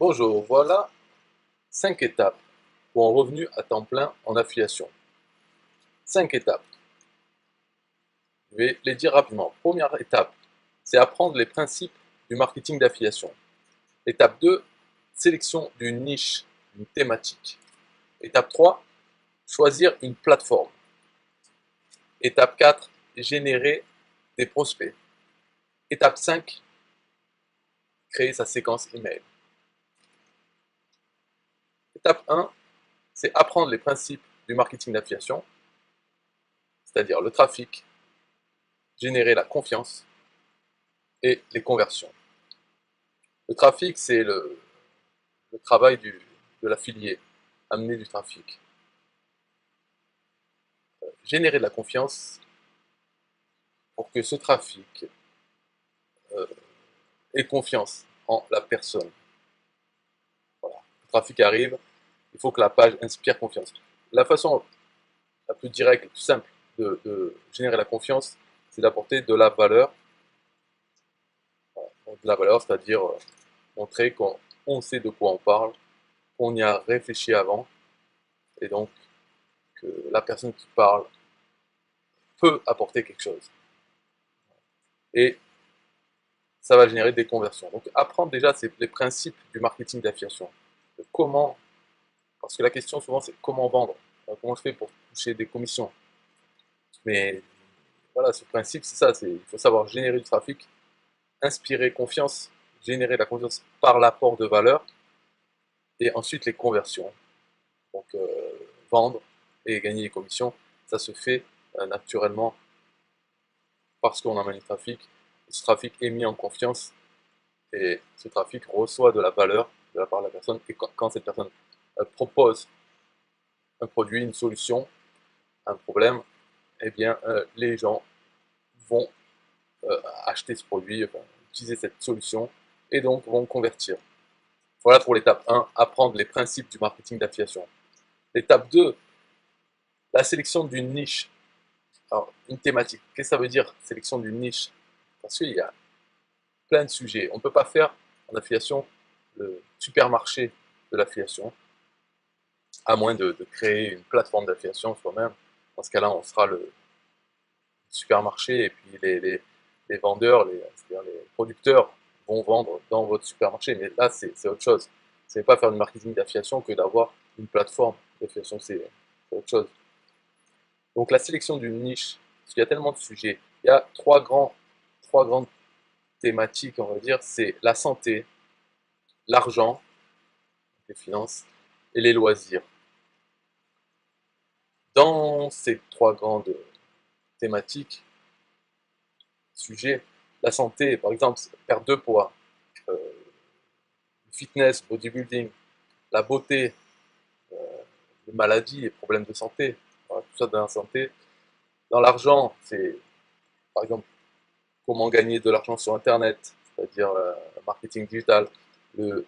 Bonjour, voilà 5 étapes pour un revenu à temps plein en affiliation. 5 étapes. Je vais les dire rapidement. Première étape, c'est apprendre les principes du marketing d'affiliation. Étape 2, sélection d'une niche, d'une thématique. Étape 3, choisir une plateforme. Étape 4, générer des prospects. Étape 5, créer sa séquence email. Étape 1, c'est apprendre les principes du marketing d'affiliation, c'est-à-dire le trafic, générer la confiance et les conversions. Le trafic, c'est le travail de l'affilié, amener du trafic. Générer de la confiance pour que ce trafic ait confiance en la personne. Voilà. Le trafic arrive, il faut que la page inspire confiance. La façon la plus directe, la plus simple de générer la confiance, c'est d'apporter de la valeur. Voilà. Donc, de la valeur, c'est-à-dire montrer qu'on sait de quoi on parle, qu'on y a réfléchi avant, et donc que la personne qui parle peut apporter quelque chose. Et ça va générer des conversions. Donc apprendre déjà les principes du marketing d'affiliation. Comment, parce que la question souvent c'est comment vendre, comment je fais pour toucher des commissions. Mais voilà, ce principe c'est ça, il faut savoir générer du trafic, inspirer confiance, générer la confiance par l'apport de valeur, et ensuite les conversions. Donc vendre et gagner des commissions, ça se fait naturellement parce qu'on amène du trafic. Ce trafic est mis en confiance et ce trafic reçoit de la valeur de la part de la personne. Et quand cette personne propose un produit, une solution, un problème, eh bien, les gens vont acheter ce produit, enfin, utiliser cette solution et donc vont convertir. Voilà pour l'étape 1, apprendre les principes du marketing d'affiliation. L'étape 2, la sélection d'une niche. Alors, une thématique. Qu'est-ce que ça veut dire, sélection d'une niche? Parce qu'il y a plein de sujets. On ne peut pas faire en affiliation le supermarché de l'affiliation, à moins de créer une plateforme d'affiliation soi-même. Dans ce cas-là, on sera le supermarché et puis les vendeurs, c'est-à-dire les producteurs vont vendre dans votre supermarché. Mais là, c'est autre chose. Ce n'est pas faire du marketing d'affiliation que d'avoir une plateforme d'affiliation, c'est autre chose. Donc la sélection d'une niche, parce qu'il y a tellement de sujets, il y a trois grandes thématiques, on va dire, c'est la santé, l'argent, les finances, et les loisirs. Dans ces trois grandes thématiques, sujets, la santé, par exemple, perte de poids, le fitness, bodybuilding, la beauté, euh, les maladies, les problèmes de santé, voilà, tout ça dans la santé. Dans l'argent, c'est par exemple comment gagner de l'argent sur Internet, c'est-à-dire le marketing digital, le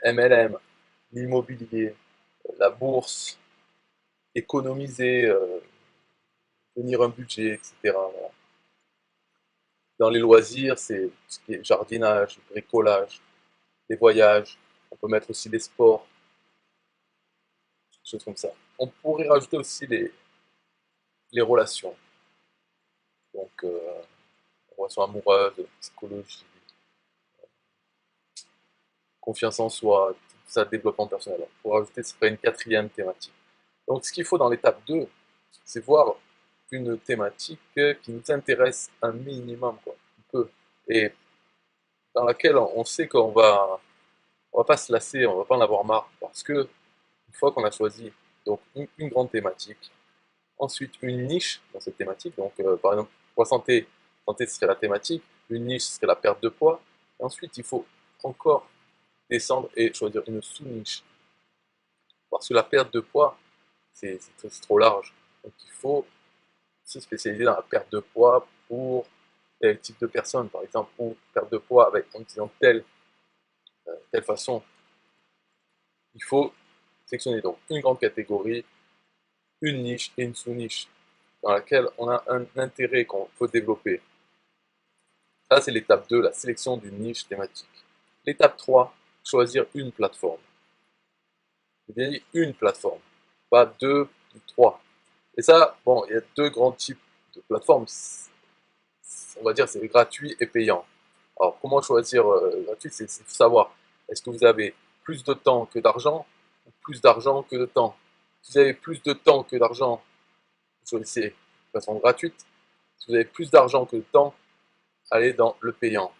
MLM, l'immobilier, la bourse, économiser, tenir un budget, etc. Voilà. Dans les loisirs, c'est ce qui est jardinage, bricolage, les voyages. On peut mettre aussi les sports, des choses comme ça. On pourrait rajouter aussi les relations. Donc, relations amoureuses, psychologie, confiance en soi, tout ça, développement personnel. On pourrait rajouter, ce serait une quatrième thématique. Donc, ce qu'il faut dans l'étape 2, c'est voir une thématique qui nous intéresse un minimum, quoi, un peu, et dans laquelle on sait on va pas se lasser, on va pas en avoir marre, parce que une fois qu'on a choisi donc une grande thématique, ensuite une niche dans cette thématique, donc par exemple pour la santé, santé ce serait la thématique, une niche ce serait la perte de poids, et ensuite il faut encore descendre et choisir une sous-niche, parce que la perte de poids c'est trop large, donc il faut se spécialiser dans la perte de poids pour tel type de personne, par exemple, ou perte de poids avec en utilisant telle façon. Il faut sectionner donc une grande catégorie, une niche et une sous-niche dans laquelle on a un intérêt qu'on peut développer. Ça, c'est l'étape 2, la sélection d'une niche thématique. L'étape 3, choisir une plateforme. J'ai bien dit une plateforme, pas deux ou trois. Et ça, bon, il y a deux grands types de plateformes. On va dire c'est gratuit et payant. Alors, comment choisir gratuit? C'est savoir, est-ce que vous avez plus de temps que d'argent ou plus d'argent que de temps? Si vous avez plus de temps que d'argent, vous choisissez de façon gratuite. Si vous avez plus d'argent que de temps, allez dans le payant.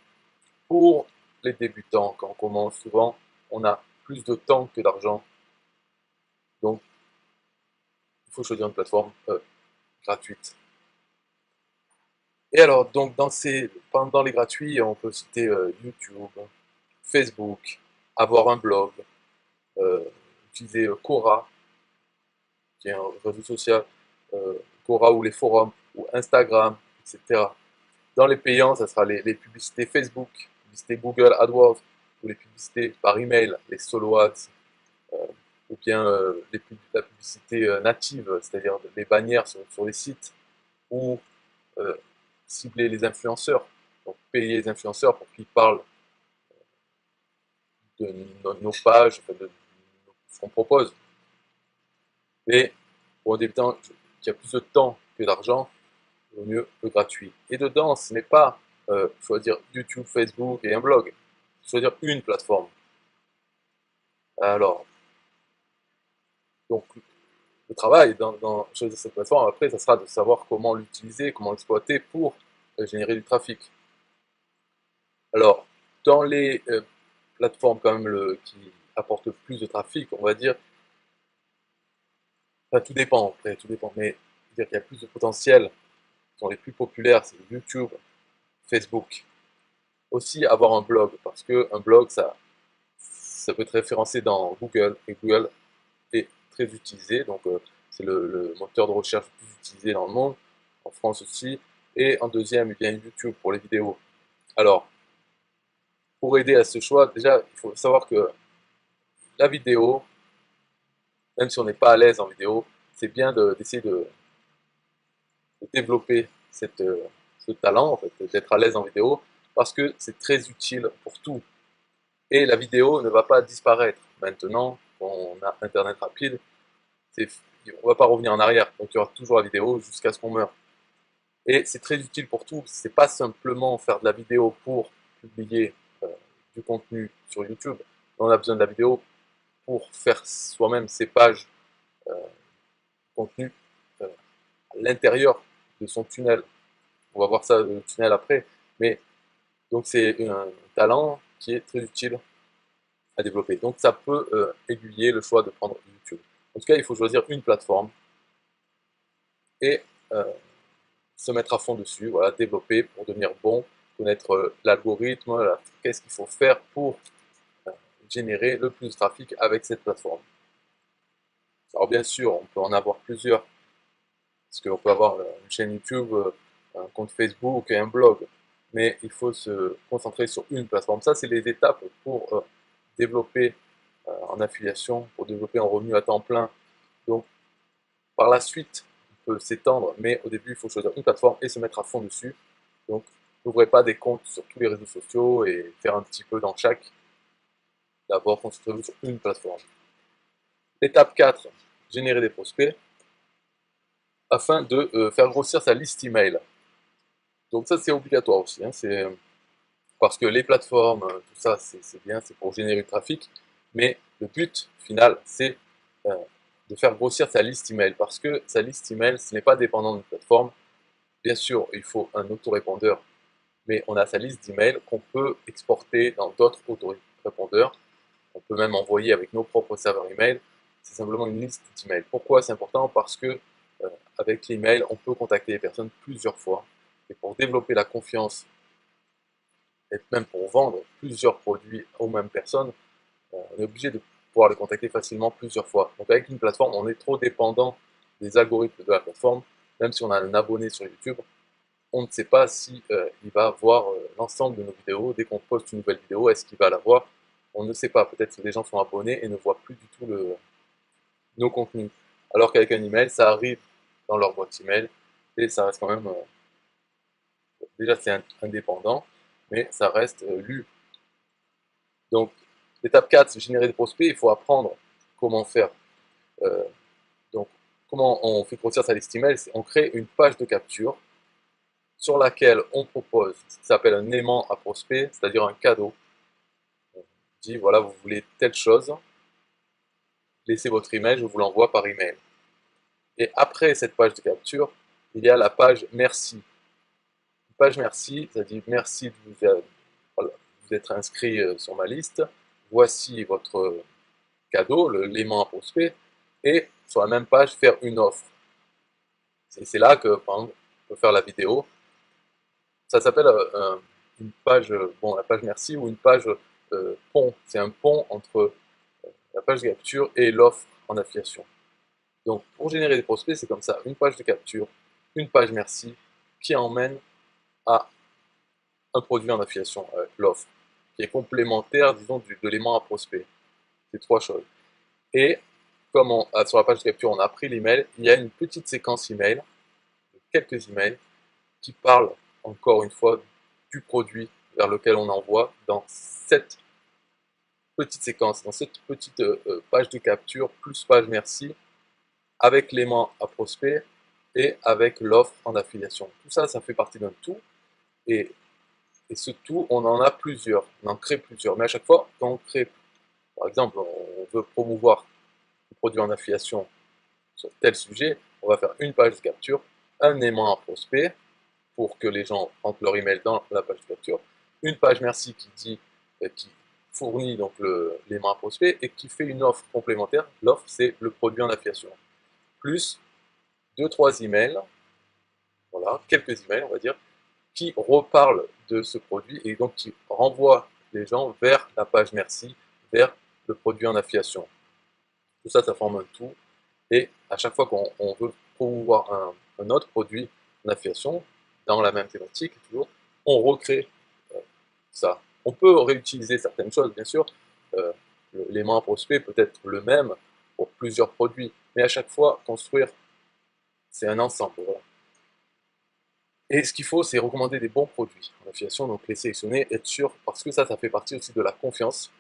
Pour les débutants, quand on commence, souvent, on a plus de temps que d'argent. Donc, il faut choisir une plateforme gratuite. Et alors, donc, pendant les gratuits, on peut citer YouTube, Facebook, avoir un blog, utiliser Quora, qui est un réseau social, Quora ou les forums, ou Instagram, etc. Dans les payants, ça sera les publicités Facebook, publicités Google AdWords, ou les publicités par email, les solo ads, ou bien la publicité native, c'est-à-dire les bannières sur les sites, ou cibler les influenceurs, donc payer les influenceurs pour qu'ils parlent de nos pages, de ce qu'on propose. Mais pour un débutant qui a plus de temps que d'argent, il vaut mieux le gratuit. Et dedans, ce n'est pas choisir YouTube, Facebook et un blog, choisir une plateforme. Alors, donc, le travail dans choisir cette plateforme, après, ça sera de savoir comment l'utiliser, comment l'exploiter pour générer du trafic. Alors, dans les plateformes quand même qui apportent le plus de trafic, on va dire, enfin, tout dépend, après, tout dépend, mais dire qu'il y a plus de potentiel, sont les plus populaires, c'est YouTube, Facebook. Aussi avoir un blog, parce qu'un blog, ça peut être référencé dans Google, et Google est très utilisé, donc c'est le moteur de recherche le plus utilisé dans le monde, en France aussi, et en deuxième, il y a YouTube pour les vidéos. Alors, pour aider à ce choix, déjà, il faut savoir que la vidéo, même si on n'est pas à l'aise en vidéo, c'est bien d'essayer de développer ce talent, en fait, d'être à l'aise en vidéo, parce que c'est très utile pour tout. Et la vidéo ne va pas disparaître. Maintenant, on a Internet rapide, on ne va pas revenir en arrière, donc il y aura toujours la vidéo jusqu'à ce qu'on meure. Et c'est très utile pour tout, c'est pas simplement faire de la vidéo pour publier du contenu sur YouTube, on a besoin de la vidéo pour faire soi-même ses pages contenu à l'intérieur de son tunnel. On va voir ça, le tunnel après, mais donc c'est un talent qui est très utile à développer. Donc ça peut aiguiller le choix de prendre YouTube. En tout cas, il faut choisir une plateforme et se mettre à fond dessus, voilà, développer pour devenir bon, connaître l'algorithme, qu'est-ce qu'il faut faire pour générer le plus de trafic avec cette plateforme. Alors bien sûr, on peut en avoir plusieurs, parce qu'on peut avoir une chaîne YouTube, un compte Facebook et un blog, mais il faut se concentrer sur une plateforme. Ça, c'est les étapes pour développer en affiliation, pour développer en revenu à temps plein. Donc, par la suite, on peut s'étendre, mais au début, il faut choisir une plateforme et se mettre à fond dessus. Donc, n'ouvrez pas des comptes sur tous les réseaux sociaux et faire un petit peu dans chaque. D'abord, concentrez-vous sur une plateforme. Étape 4, générer des prospects afin de faire grossir sa liste email. Donc ça, c'est obligatoire aussi. Hein, parce que les plateformes, tout ça, c'est bien, c'est pour générer du trafic. Mais le but final, c'est de faire grossir sa liste email. Parce que sa liste email, ce n'est pas dépendant d'une plateforme. Bien sûr, il faut un autorépondeur, mais on a sa liste d'emails qu'on peut exporter dans d'autres autorépondeurs. On peut même envoyer avec nos propres serveurs email. C'est simplement une liste d'emails. Pourquoi c'est important? Parce que avec l'email, on peut contacter les personnes plusieurs fois. Et pour développer la confiance, et même pour vendre plusieurs produits aux mêmes personnes, on est obligé de pouvoir les contacter facilement plusieurs fois. Donc avec une plateforme, on est trop dépendant des algorithmes de la plateforme. Même si on a un abonné sur YouTube, on ne sait pas si il va voir l'ensemble de nos vidéos. Dès qu'on poste une nouvelle vidéo, est-ce qu'il va la voir? On ne sait pas. Peut-être que les gens sont abonnés et ne voient plus du tout nos contenus. Alors qu'avec un email, ça arrive dans leur boîte email et ça reste quand même, déjà c'est indépendant, mais ça reste lu. Donc L'étape 4, c'est générer des prospects. Il faut apprendre comment faire. Euh, donc, comment on fait grossir sa liste email, c'est on crée une page de capture sur laquelle on propose ce qui s'appelle un aimant à prospect, c'est-à-dire un cadeau. On dit, voilà, vous voulez telle chose, laissez votre email, je vous l'envoie par email. Et après cette page de capture, il y a la page merci. Une page merci, ça dit merci de vous être inscrit sur ma liste, voici votre cadeau, l'aimant à prospect, et sur la même page, faire une offre. C'est là que, par exemple, on peut faire la vidéo. Ça s'appelle une page, bon, la page merci ou une page pont. C'est un pont entre la page de capture et l'offre en affiliation. Donc, pour générer des prospects, c'est comme ça. Une page de capture, une page merci qui emmène à un produit en affiliation, l'offre, qui est complémentaire, disons, de l'aimant à prospect. C'est trois choses. Et comme sur la page de capture, on a pris l'email, il y a une petite séquence email, quelques emails, qui parlent, encore une fois, du produit vers lequel on envoie dans cette petite séquence, dans cette petite page de capture, plus page merci, avec l'aimant à prospect et avec l'offre en affiliation. Tout ça, ça fait partie d'un tout. Et ce tout, on en a plusieurs, on en crée plusieurs. Mais à chaque fois, quand on crée, par exemple, on veut promouvoir un produit en affiliation sur tel sujet, on va faire une page de capture, un aimant à prospect pour que les gens rentrent leur email dans la page de capture, une page merci qui dit, qui fournit donc l'aimant à prospect et qui fait une offre complémentaire. L'offre, c'est le produit en affiliation. Plus 2-3 emails, voilà, quelques emails, on va dire, qui reparlent de ce produit et donc qui renvoient les gens vers la page merci, vers le produit en affiliation. Tout ça, ça forme un tout. Et à chaque fois qu'on veut promouvoir un autre produit en affiliation, dans la même thématique, toujours, on recrée ça. On peut réutiliser certaines choses, bien sûr. Euh, L'aimant à prospect peut être le même pour plusieurs produits, mais à chaque fois, construire, c'est un ensemble. Voilà. Et ce qu'il faut, c'est recommander des bons produits en affiliation, donc les sélectionner, être sûr, parce que ça fait partie aussi de la confiance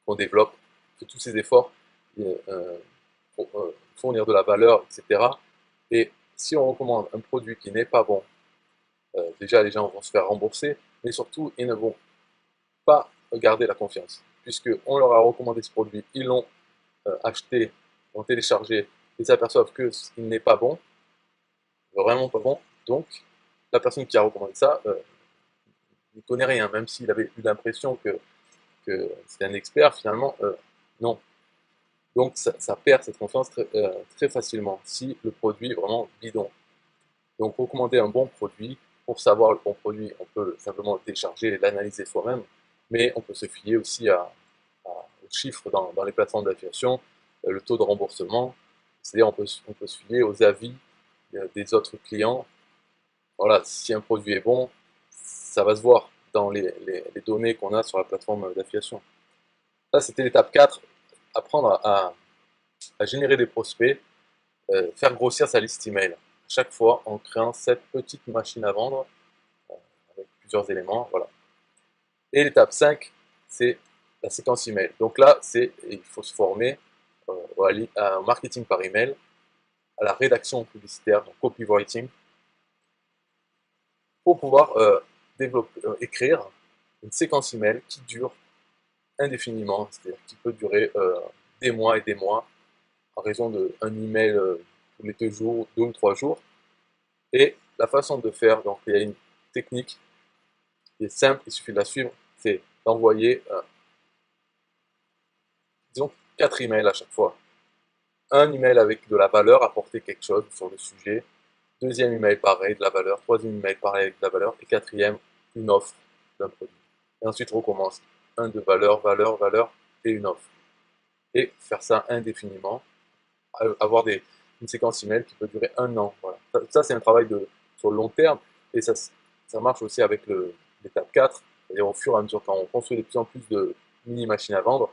qu'on développe, de tous ces efforts pour fournir de la valeur, etc. Et si on recommande un produit qui n'est pas bon, déjà les gens vont se faire rembourser, mais surtout ils ne vont pas garder la confiance, puisqu'on leur a recommandé ce produit, ils l'ont acheté, l'ont téléchargé, ils s'aperçoivent qu'il n'est pas bon, vraiment pas bon, donc la personne qui a recommandé ça ne connaît rien, même s'il avait eu l'impression que c'était un expert, finalement, non. Donc ça perd cette confiance très facilement si le produit est vraiment bidon. Donc recommander un bon produit. Pour savoir le bon produit, on peut simplement le télécharger et l'analyser soi-même, mais on peut se fier aussi aux chiffres dans les plateformes d'affiliation, le taux de remboursement, c'est-à-dire on peut se fier aux avis des autres clients. Voilà, si un produit est bon, ça va se voir dans les données qu'on a sur la plateforme d'affiliation. Là, c'était l'étape 4, apprendre à générer des prospects, faire grossir sa liste email. Chaque fois en créant cette petite machine à vendre avec plusieurs éléments. Voilà. Et l'étape 5, c'est la séquence email. Donc là, il faut se former au marketing par email, à la rédaction publicitaire, donc copywriting, pour pouvoir écrire une séquence email qui dure indéfiniment, c'est-à-dire qui peut durer des mois et des mois, en raison d'un email tous les 2 jours, 2 ou 3 jours. Et la façon de faire, donc il y a une technique qui est simple, il suffit de la suivre, c'est d'envoyer, disons, 4 emails à chaque fois. Un email avec de la valeur, apporter quelque chose sur le sujet. Deuxième email, pareil, de la valeur. Troisième email, pareil, avec de la valeur. Et quatrième, une offre d'un produit. Et ensuite, on recommence. Un de valeur, valeur, valeur et une offre. Et faire ça indéfiniment. Avoir une séquence email qui peut durer 1 an. Voilà. Ça c'est un travail sur le long terme. Et ça marche aussi avec l'étape 4. C'est-à-dire au fur et à mesure, quand on construit de plus en plus de mini-machines à vendre,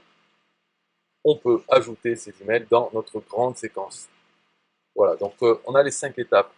on peut ajouter ces emails dans notre grande séquence. Voilà, donc on a les 5 étapes